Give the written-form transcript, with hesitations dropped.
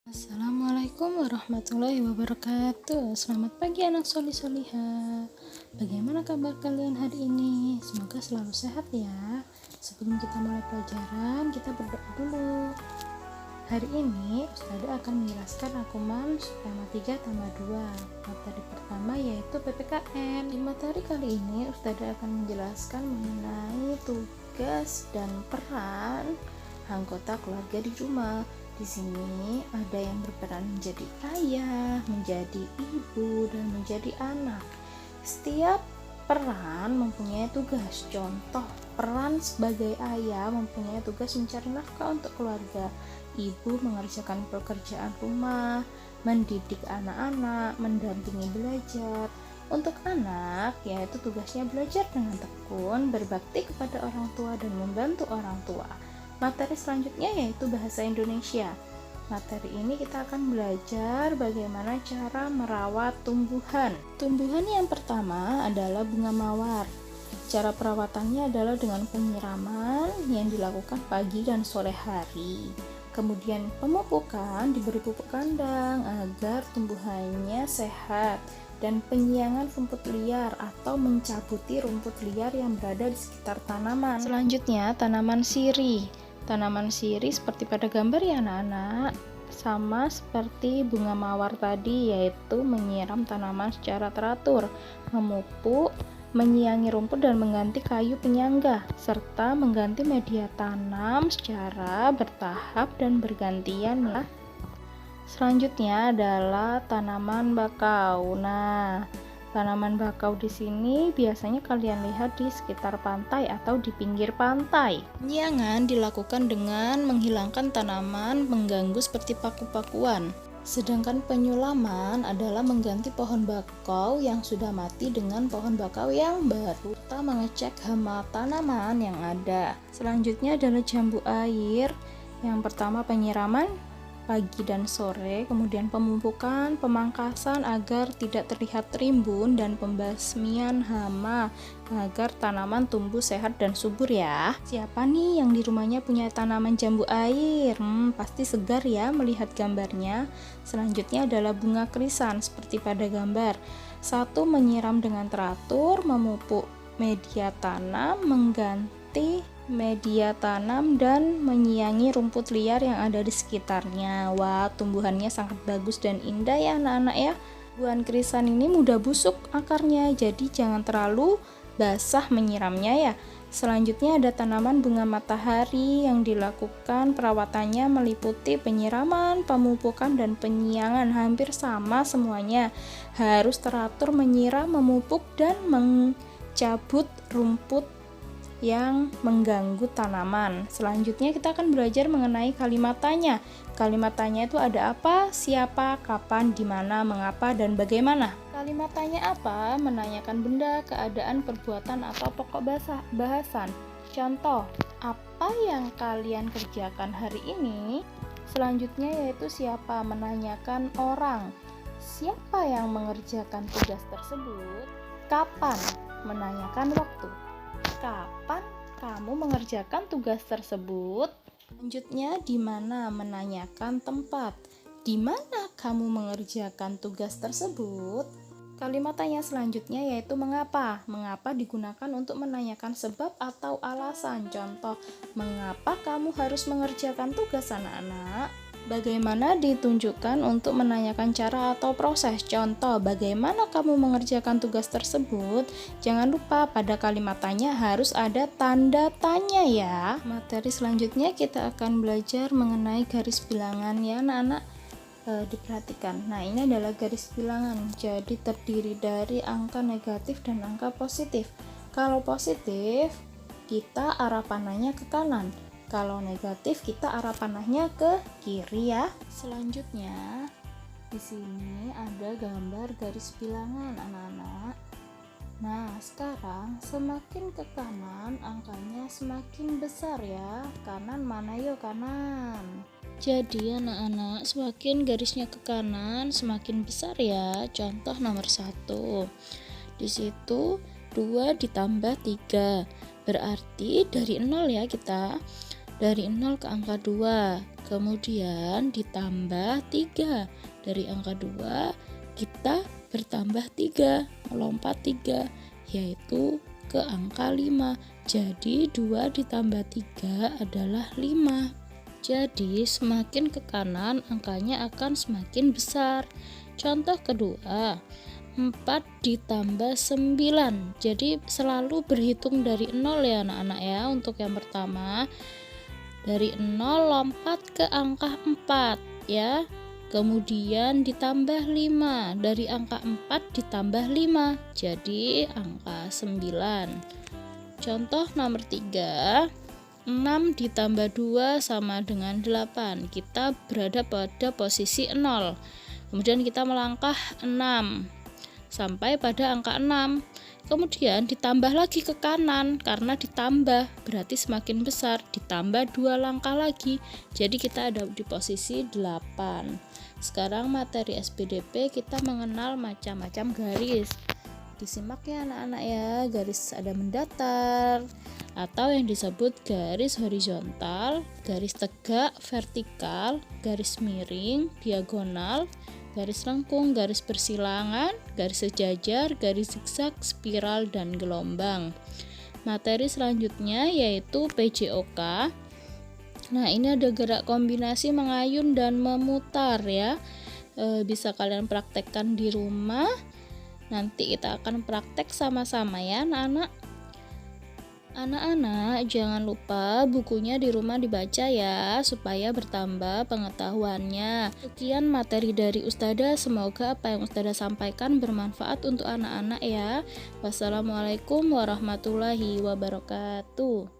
Assalamualaikum warahmatullahi wabarakatuh. Selamat pagi anak solih-solihah. Bagaimana kabar kalian hari ini? Semoga selalu sehat ya. Sebelum kita mulai pelajaran, kita berdoa dulu. Hari ini Ustazah akan menjelaskan rangkuman skema 3 tambah 2. Materi pertama yaitu PPKN. Di materi kali ini Ustazah akan menjelaskan mengenai tugas dan peran anggota keluarga di rumah. Di sini ada yang berperan menjadi ayah, menjadi ibu, dan menjadi anak. Setiap peran mempunyai tugas. Contoh, peran sebagai ayah mempunyai tugas mencari nafkah untuk keluarga. Ibu mengerjakan pekerjaan rumah, mendidik anak-anak, mendampingi belajar. Untuk anak, yaitu tugasnya belajar dengan tekun, berbakti kepada orang tua, dan membantu orang tua. Materi selanjutnya yaitu bahasa Indonesia. Materi ini kita akan belajar bagaimana cara merawat tumbuhan. Tumbuhan yang pertama adalah bunga mawar. Cara perawatannya adalah dengan penyiraman yang dilakukan pagi dan sore hari. Kemudian pemupukan, diberi pupuk kandang agar tumbuhannya sehat, dan penyiangan rumput liar atau mencabuti rumput liar yang berada di sekitar tanaman. Selanjutnya, tanaman sirih. Tanaman sirih seperti pada gambar ya anak-anak, sama seperti bunga mawar tadi, yaitu menyiram tanaman secara teratur, memupuk, menyiangi rumput dan mengganti kayu penyangga, serta mengganti media tanam secara bertahap dan bergantian ya. Selanjutnya adalah tanaman bakau. Nah, tanaman bakau di sini biasanya kalian lihat di sekitar pantai atau di pinggir pantai. Penyiangan dilakukan dengan menghilangkan tanaman mengganggu seperti paku-pakuan. Sedangkan penyulaman adalah mengganti pohon bakau yang sudah mati dengan pohon bakau yang baru. Kita mengecek hama tanaman yang ada. Selanjutnya adalah jambu air. Yang pertama penyiraman pagi dan sore, kemudian pemupukan, pemangkasan agar tidak terlihat rimbun, dan pembasmian hama agar tanaman tumbuh sehat dan subur ya. Siapa nih yang di rumahnya punya tanaman jambu air? Pasti segar ya melihat gambarnya. Selanjutnya adalah bunga krisan seperti pada gambar. 1. Menyiram dengan teratur, memupuk media tanam, mengganti media tanam, dan menyiangi rumput liar yang ada di sekitarnya. Wah, tumbuhannya sangat bagus dan indah ya anak-anak ya. Buah krisan ini mudah busuk akarnya, jadi jangan terlalu basah menyiramnya ya. Selanjutnya ada tanaman bunga matahari yang dilakukan perawatannya meliputi penyiraman, pemupukan, dan penyiangan. Hampir sama semuanya. Harus teratur menyiram, memupuk, dan mencabut rumput yang mengganggu tanaman. Selanjutnya kita akan belajar mengenai kalimat tanya. Kalimat tanya itu ada apa, siapa, kapan, di mana, mengapa, dan bagaimana. Kalimat tanya apa? Menanyakan benda, keadaan, perbuatan, atau pokok bahasan. Contoh, apa yang kalian kerjakan hari ini? Selanjutnya yaitu siapa? Menanyakan orang. Siapa yang mengerjakan tugas tersebut? Kapan? Menanyakan waktu. Kapan kamu mengerjakan tugas tersebut? Selanjutnya, di mana? Menanyakan tempat. Di mana kamu mengerjakan tugas tersebut? Kalimat tanya selanjutnya yaitu mengapa. Mengapa digunakan untuk menanyakan sebab atau alasan. Contoh, mengapa kamu harus mengerjakan tugas anak-anak? Bagaimana ditunjukkan untuk menanyakan cara atau proses. Contoh, bagaimana kamu mengerjakan tugas tersebut? Jangan lupa pada kalimat tanya harus ada tanda tanya ya. Materi selanjutnya kita akan belajar mengenai garis bilangan ya anak-anak. Diperhatikan. Nah, ini adalah garis bilangan. Jadi terdiri dari angka negatif dan angka positif. Kalau positif, kita arah panahnya ke kanan. Kalau negatif, kita arah panahnya ke kiri ya. Selanjutnya, di sini ada gambar garis bilangan anak-anak. Nah, sekarang semakin ke kanan angkanya semakin besar ya. Kanan mana yuk? Kanan. Jadi anak-anak, semakin garisnya ke kanan semakin besar ya. Contoh nomor 1. Di situ 2 ditambah 3. Berarti dari 0 ya kita. Dari 0 ke angka 2. kemudian ditambah 3. Dari angka 2 kita bertambah 3, melompat 3, yaitu ke angka 5. Jadi 2 ditambah 3 adalah 5. Jadi semakin ke kanan angkanya akan semakin besar. Contoh kedua, 4 ditambah 9. Jadi selalu berhitung dari 0 ya anak-anak ya. Untuk yang pertama, dari 0 lompat ke angka 4 ya. Kemudian ditambah 5. Dari angka 4 ditambah 5. Jadi angka 9. Contoh nomor 3, 6 ditambah 2 sama dengan 8. Kita berada pada posisi 0. Kemudian kita melangkah 6 sampai pada angka 6. Kemudian ditambah lagi ke kanan karena ditambah berarti semakin besar, ditambah 2 langkah lagi. Jadi kita ada di posisi 8. Sekarang materi SPDP kita mengenal macam-macam garis. Disimak ya anak-anak ya. Garis ada mendatar atau yang disebut garis horizontal, garis tegak, vertikal, garis miring, diagonal, garis lengkung, garis bersilangan, garis sejajar, garis zigzag, spiral, dan gelombang. Materi selanjutnya yaitu PJOK. Nah, ini ada gerak kombinasi mengayun dan memutar ya. Bisa kalian praktekkan di rumah. Nanti kita akan praktek sama-sama ya anak-anak. Anak-anak jangan lupa bukunya di rumah dibaca ya, supaya bertambah pengetahuannya. Sekian materi dari Ustadzah, semoga apa yang Ustadzah sampaikan bermanfaat untuk anak-anak ya. Wassalamualaikum warahmatullahi wabarakatuh.